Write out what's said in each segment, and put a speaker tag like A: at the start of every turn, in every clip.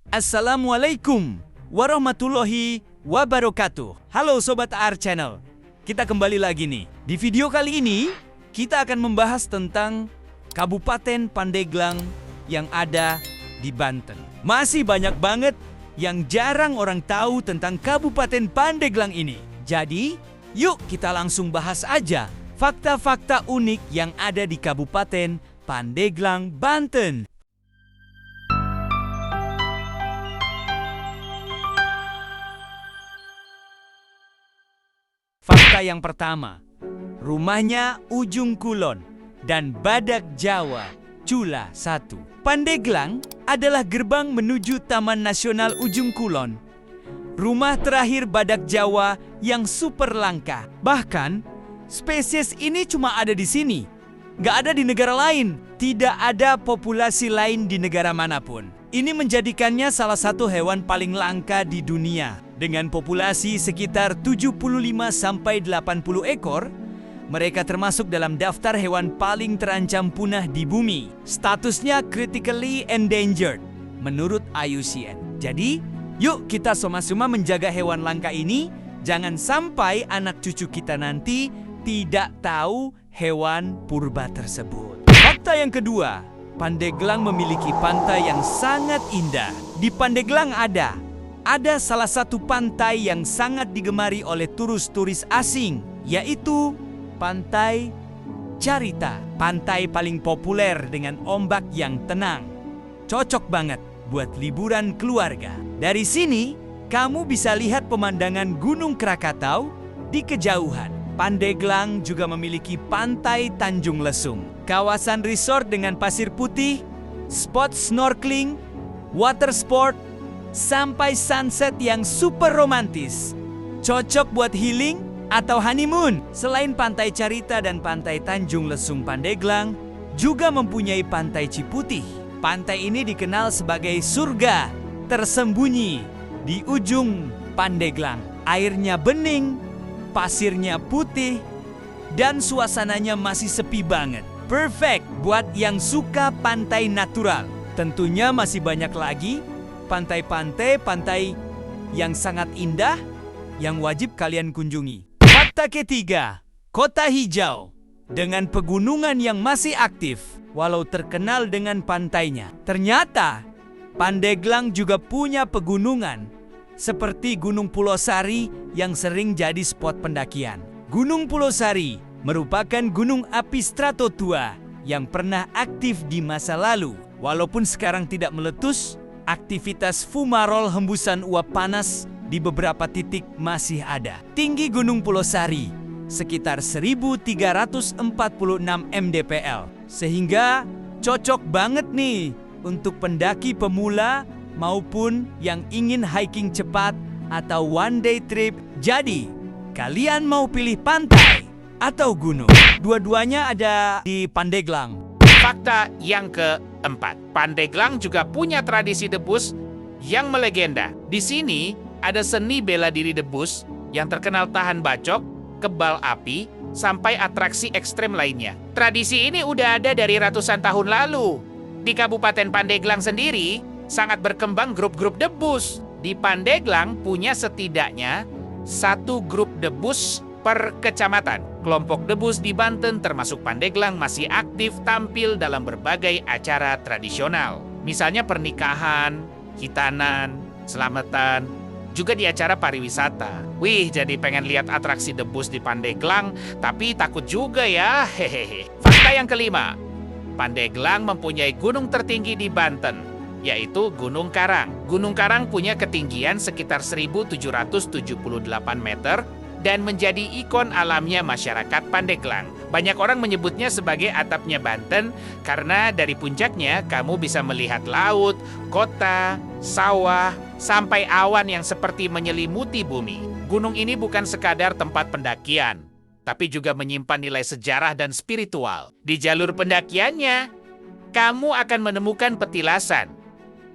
A: Assalamualaikum warahmatullahi wabarakatuh. Halo Sobat AR Channel. Kita kembali lagi nih. Di video kali ini, kita akan membahas tentang Kabupaten Pandeglang yang ada di Banten. Masih banyak banget yang jarang orang tahu tentang Kabupaten Pandeglang ini. Jadi, yuk kita langsung bahas aja fakta-fakta unik yang ada di Kabupaten Pandeglang, Banten. Fakta yang pertama, rumahnya Ujung Kulon dan Badak Jawa, Cula 1. Pandeglang adalah gerbang menuju Taman Nasional Ujung Kulon. Rumah terakhir Badak Jawa yang super langka. Bahkan, spesies ini cuma ada di sini. Nggak ada di negara lain. Tidak ada populasi lain di negara manapun. Ini menjadikannya salah satu hewan paling langka di dunia. Dengan populasi sekitar 75-80 ekor, mereka termasuk dalam daftar hewan paling terancam punah di bumi. Statusnya critically endangered menurut IUCN. Jadi, yuk kita sama-sama menjaga hewan langka ini. Jangan sampai anak cucu kita nanti tidak tahu hewan purba tersebut. Fakta yang kedua, Pandeglang memiliki pantai yang sangat indah. Di Pandeglang ada salah satu pantai yang sangat digemari oleh turis-turis asing, yaitu Pantai Carita. Pantai paling populer dengan ombak yang tenang. Cocok banget buat liburan keluarga. Dari sini, kamu bisa lihat pemandangan Gunung Krakatau di kejauhan. Pandeglang juga memiliki Pantai Tanjung Lesung, kawasan resort dengan pasir putih, spot snorkeling, water sport, sampai sunset yang super romantis. Cocok buat healing atau honeymoon. Selain Pantai Carita dan Pantai Tanjung Lesung, Pandeglang juga mempunyai Pantai Ciputih. Pantai ini dikenal sebagai surga tersembunyi di ujung Pandeglang. Airnya bening, pasirnya putih, dan suasananya masih sepi banget. Perfect buat yang suka pantai natural. Tentunya masih banyak lagi pantai yang sangat indah yang wajib kalian kunjungi. Fakta ketiga, kota hijau dengan pegunungan yang masih aktif walau terkenal dengan pantainya. Ternyata Pandeglang juga punya pegunungan seperti Gunung Pulosari yang sering jadi spot pendakian. Gunung Pulosari merupakan gunung api strato tua yang pernah aktif di masa lalu. Walaupun sekarang tidak meletus, aktivitas fumarol hembusan uap panas di beberapa titik masih ada. Tinggi Gunung Pulosari sekitar 1346 mdpl, sehingga cocok banget nih untuk pendaki pemula maupun yang ingin hiking cepat atau one day trip. Jadi, kalian mau pilih pantai atau gunung? Dua-duanya ada di Pandeglang.
B: Fakta yang keempat, Pandeglang juga punya tradisi debus yang melegenda. Di sini ada seni bela diri debus yang terkenal tahan bacok, kebal api, sampai atraksi ekstrem lainnya. Tradisi ini udah ada dari ratusan tahun lalu. Di Kabupaten Pandeglang sendiri, sangat berkembang grup-grup debus. Di Pandeglang punya setidaknya satu grup debus per kecamatan. Kelompok debus di Banten termasuk Pandeglang masih aktif tampil dalam berbagai acara tradisional. Misalnya pernikahan, hitanan, selamatan, juga di acara pariwisata. Wih, jadi pengen lihat atraksi debus di Pandeglang, tapi takut juga ya. Hehehe. Fakta yang kelima, Pandeglang mempunyai gunung tertinggi di Banten, yaitu Gunung Karang. Gunung Karang punya ketinggian sekitar 1778 meter dan menjadi ikon alamnya masyarakat Pandeglang. Banyak orang menyebutnya sebagai atapnya Banten karena dari puncaknya kamu bisa melihat laut, kota, sawah, sampai awan yang seperti menyelimuti bumi. Gunung ini bukan sekadar tempat pendakian, tapi juga menyimpan nilai sejarah dan spiritual. Di jalur pendakiannya, kamu akan menemukan petilasan,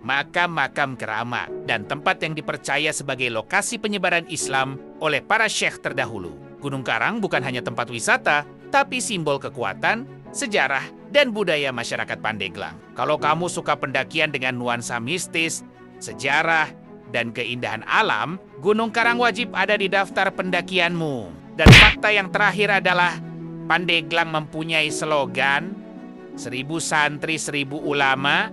B: makam-makam keramat, dan tempat yang dipercaya sebagai lokasi penyebaran Islam oleh para syekh terdahulu. Gunung Karang bukan hanya tempat wisata, tapi simbol kekuatan, sejarah, dan budaya masyarakat Pandeglang. Kalau kamu suka pendakian dengan nuansa mistis, sejarah, dan keindahan alam, Gunung Karangwajib ada di daftar pendakianmu. Dan fakta yang terakhir adalah Pandeglang mempunyai slogan 1000 santri 1000 ulama,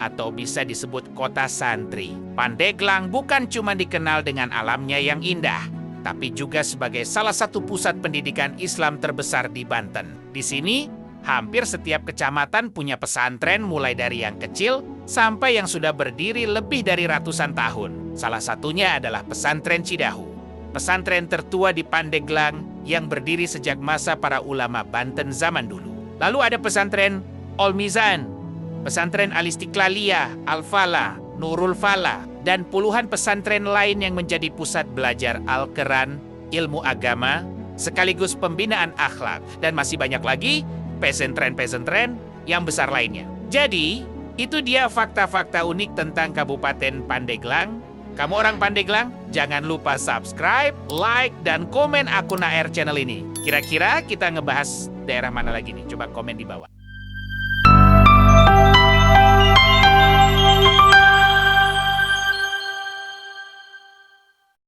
B: atau bisa disebut kota santri. Pandeglang bukan cuma dikenal dengan alamnya yang indah, tapi juga sebagai salah satu pusat pendidikan Islam terbesar di Banten. Di sini, hampir setiap kecamatan punya pesantren mulai dari yang kecil sampai yang sudah berdiri lebih dari ratusan tahun. Salah satunya adalah pesantren Cidahu, pesantren tertua di Pandeglang yang berdiri sejak masa para ulama Banten zaman dulu. Lalu ada pesantren Ol Mizan, pesantren Al-Istiqlaliyah, Al-Falah, Nurul Falah, dan puluhan pesantren lain yang menjadi pusat belajar Al-Quran, ilmu agama, sekaligus pembinaan akhlak, dan masih banyak lagi pesantren-pesantren yang besar lainnya. Jadi, itu dia fakta-fakta unik tentang Kabupaten Pandeglang. Kamu orang Pandeglang, jangan lupa subscribe, like, dan komen akun AR channel ini. Kira-kira kita ngebahas daerah mana lagi nih? Coba komen di bawah.